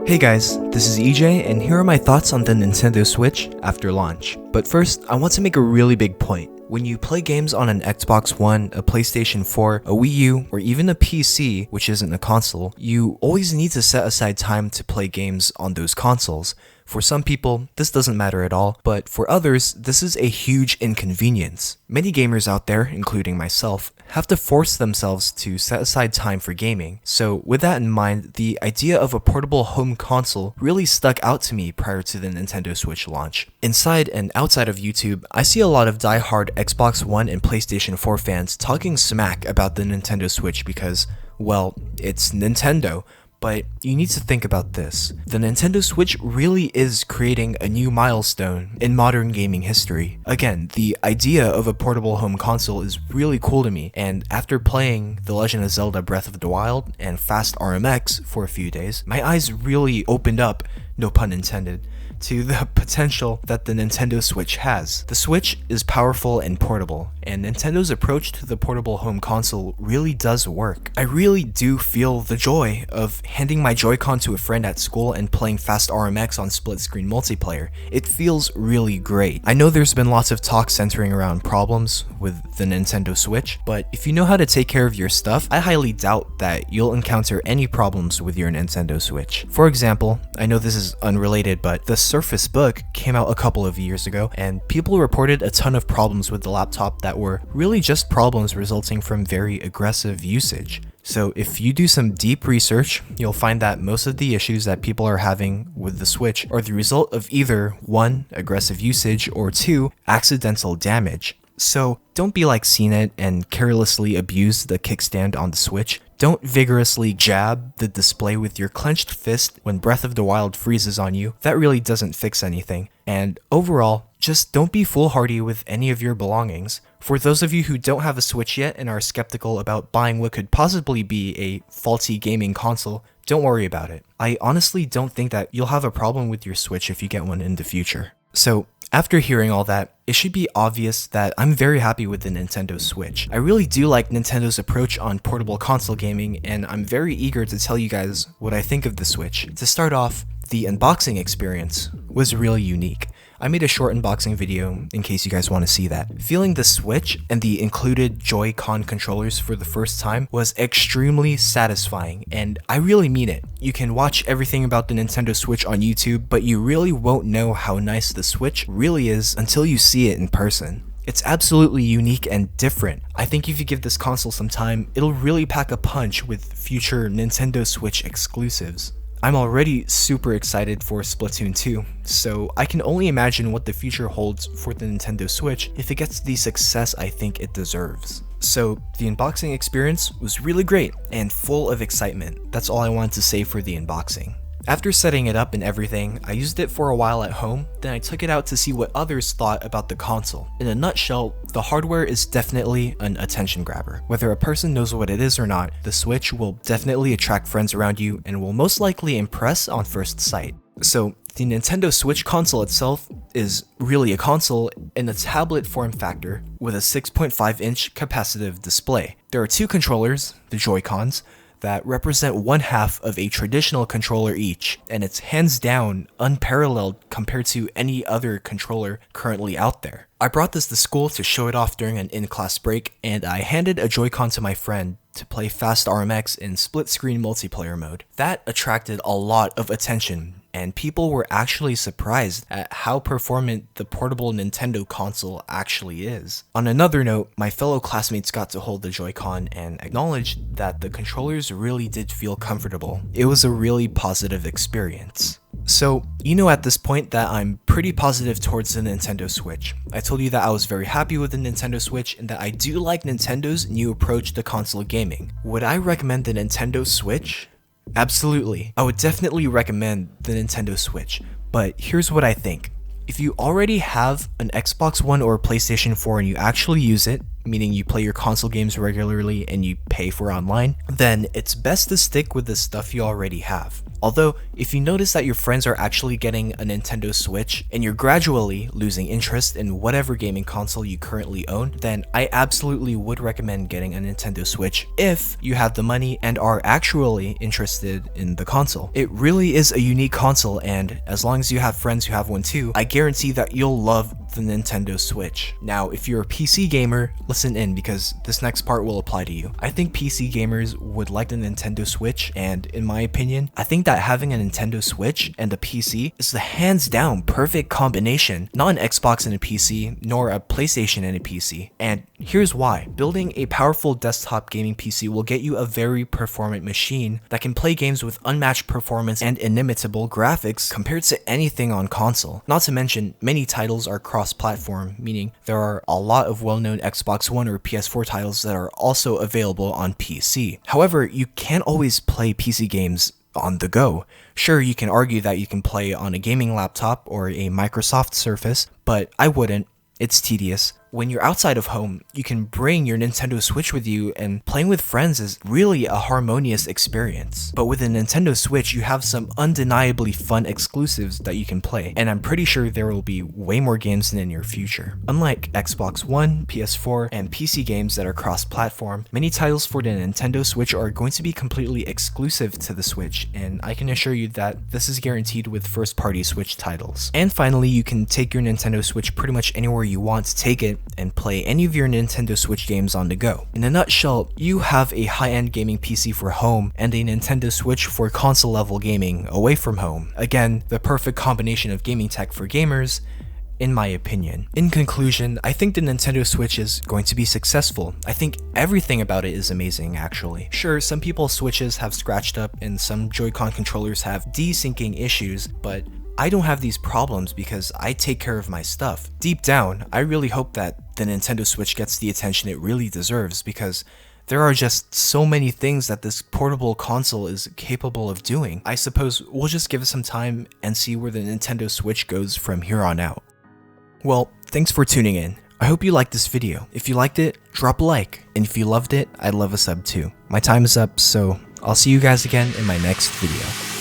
Hey guys, this is EJ and here are my thoughts on the Nintendo Switch after launch. But first, I want to make a really big point. When you play games on an Xbox One, a PlayStation 4, a Wii U, or even a PC, which isn't a console, you always need to set aside time to play games on those consoles. For some people, this doesn't matter at all, but for others, this is a huge inconvenience. Many gamers out there, including myself, have to force themselves to set aside time for gaming. So with that in mind, the idea of a portable home console really stuck out to me prior to the Nintendo Switch launch. Inside and outside of YouTube, I see a lot of die-hard Xbox One and PlayStation 4 fans talking smack about the Nintendo Switch because, well, it's Nintendo. But you need to think about this. The Nintendo Switch really is creating a new milestone in modern gaming history. Again, the idea of a portable home console is really cool to me, and after playing The Legend of Zelda Breath of the Wild and Fast RMX for a few days, my eyes really opened up, no pun intended, to the potential that the Nintendo Switch has. The Switch is powerful and portable, and Nintendo's approach to the portable home console really does work. I really do feel the joy of handing my Joy-Con to a friend at school and playing Fast RMX on split-screen multiplayer. It feels really great. I know there's been lots of talk centering around problems with the Nintendo Switch, but if you know how to take care of your stuff, I highly doubt that you'll encounter any problems with your Nintendo Switch. For example, I know this is unrelated, but the Surface Book came out a couple of years ago, and people reported a ton of problems with the laptop that were really just problems resulting from very aggressive usage. So if you do some deep research, you'll find that most of the issues that people are having with the Switch are the result of either 1. Aggressive usage, or 2. Accidental damage. So don't be like CNET and carelessly abuse the kickstand on the Switch. Don't vigorously jab the display with your clenched fist when Breath of the Wild freezes on you. That really doesn't fix anything. And overall, just don't be foolhardy with any of your belongings. For those of you who don't have a Switch yet and are skeptical about buying what could possibly be a faulty gaming console, don't worry about it. I honestly don't think that you'll have a problem with your Switch if you get one in the future. So, after hearing all that, it should be obvious that I'm very happy with the Nintendo Switch. I really do like Nintendo's approach on portable console gaming, and I'm very eager to tell you guys what I think of the Switch. To start off, the unboxing experience was really unique. I made a short unboxing video in case you guys want to see that. Feeling the Switch and the included Joy-Con controllers for the first time was extremely satisfying, and I really mean it. You can watch everything about the Nintendo Switch on YouTube, but you really won't know how nice the Switch really is until you see it in person. It's absolutely unique and different. I think if you give this console some time, it'll really pack a punch with future Nintendo Switch exclusives. I'm already super excited for Splatoon 2, so I can only imagine what the future holds for the Nintendo Switch if it gets the success I think it deserves. So the unboxing experience was really great and full of excitement. That's all I wanted to say for the unboxing. After setting it up and everything, I used it for a while at home, then I took it out to see what others thought about the console. In a nutshell, the hardware is definitely an attention grabber. Whether a person knows what it is or not, the Switch will definitely attract friends around you and will most likely impress on first sight. So the Nintendo Switch console itself is really a console in a tablet form factor with a 6.5-inch capacitive display. There are 2 controllers, the Joy-Cons, that represent 1/2 of a traditional controller each, and it's hands down unparalleled compared to any other controller currently out there. I brought this to school to show it off during an in-class break, and I handed a Joy-Con to my friend to play Fast RMX in split-screen multiplayer mode. That attracted a lot of attention, and people were actually surprised at how performant the portable Nintendo console actually is. On another note, my fellow classmates got to hold the Joy-Con and acknowledged that the controllers really did feel comfortable. It was a really positive experience. So, you know at this point that I'm pretty positive towards the Nintendo Switch. I told you that I was very happy with the Nintendo Switch and that I do like Nintendo's new approach to console gaming. Would I recommend the Nintendo Switch? Absolutely. I would definitely recommend the Nintendo Switch, but here's what I think. If you already have an Xbox One or a PlayStation 4 and you actually use it, meaning you play your console games regularly and you pay for online, then it's best to stick with the stuff you already have. Although, if you notice that your friends are actually getting a Nintendo Switch and you're gradually losing interest in whatever gaming console you currently own, then I absolutely would recommend getting a Nintendo Switch if you have the money and are actually interested in the console. It really is a unique console, and as long as you have friends who have one too, I guarantee that you'll love the Nintendo Switch. Now, if you're a PC gamer, listen in because this next part will apply to you. I think PC gamers would like the Nintendo Switch, and in my opinion, I think that having a Nintendo Switch and a PC is the hands down perfect combination. Not an Xbox and a PC, nor a PlayStation and a PC. And here's why. Building a powerful desktop gaming PC will get you a very performant machine that can play games with unmatched performance and inimitable graphics compared to anything on console. Not to mention, many titles are cross-platform, meaning there are a lot of well-known Xbox One or PS4 titles that are also available on PC. However, you can't always play PC games on the go. Sure, you can argue that you can play on a gaming laptop or a Microsoft Surface, but I wouldn't. It's tedious. When you're outside of home, you can bring your Nintendo Switch with you, and playing with friends is really a harmonious experience. But with a Nintendo Switch, you have some undeniably fun exclusives that you can play, and I'm pretty sure there will be way more games in the near future. Unlike Xbox One, PS4, and PC games that are cross-platform, many titles for the Nintendo Switch are going to be completely exclusive to the Switch, and I can assure you that this is guaranteed with first-party Switch titles. And finally, you can take your Nintendo Switch pretty much anywhere you want to take it and play any of your Nintendo Switch games on the go. In a nutshell, you have a high-end gaming PC for home and a Nintendo Switch for console-level gaming away from home. Again, the perfect combination of gaming tech for gamers, in my opinion. In conclusion, I think the Nintendo Switch is going to be successful. I think everything about it is amazing, actually. Sure, some people's Switches have scratched up and some Joy-Con controllers have desyncing issues, but I don't have these problems because I take care of my stuff. Deep down, I really hope that the Nintendo Switch gets the attention it really deserves because there are just so many things that this portable console is capable of doing. I suppose we'll just give it some time and see where the Nintendo Switch goes from here on out. Well, thanks for tuning in. I hope you liked this video. If you liked it, drop a like. And if you loved it, I'd love a sub too. My time is up, so I'll see you guys again in my next video.